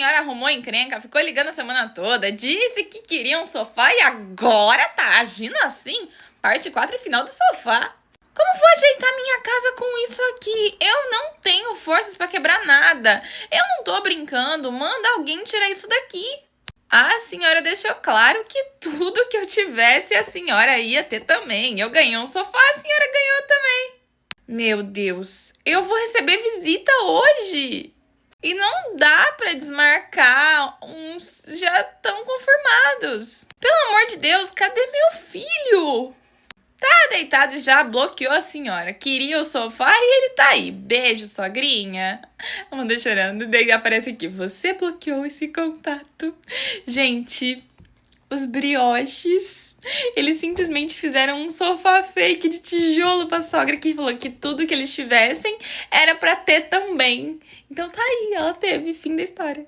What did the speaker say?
senhora arrumou encrenca, ficou ligando a semana toda, disse que queria um sofá e agora tá agindo assim? Parte 4 e final do sofá. Como vou ajeitar minha casa com isso aqui? Eu não tenho forças pra quebrar nada. Eu não tô brincando. Manda alguém tirar isso daqui. A senhora deixou claro que tudo que eu tivesse a senhora ia ter também. Eu ganhei um sofá, a senhora ganhou também. Meu Deus, eu vou receber visita hoje. E não dá pra desmarcar, uns já estão confirmados. Pelo amor de Deus, cadê meu filho? Tá deitado e já bloqueou a senhora. Queria o sofá e ele tá aí. Beijo, sogrinha. Amanda chorando. Daí aparece aqui. Você bloqueou esse contato. Gente, os brioches, eles simplesmente fizeram um sofá fake de tijolo pra sogra que falou que tudo que eles tivessem era pra ter também. Então tá aí, ela teve. Fim da história.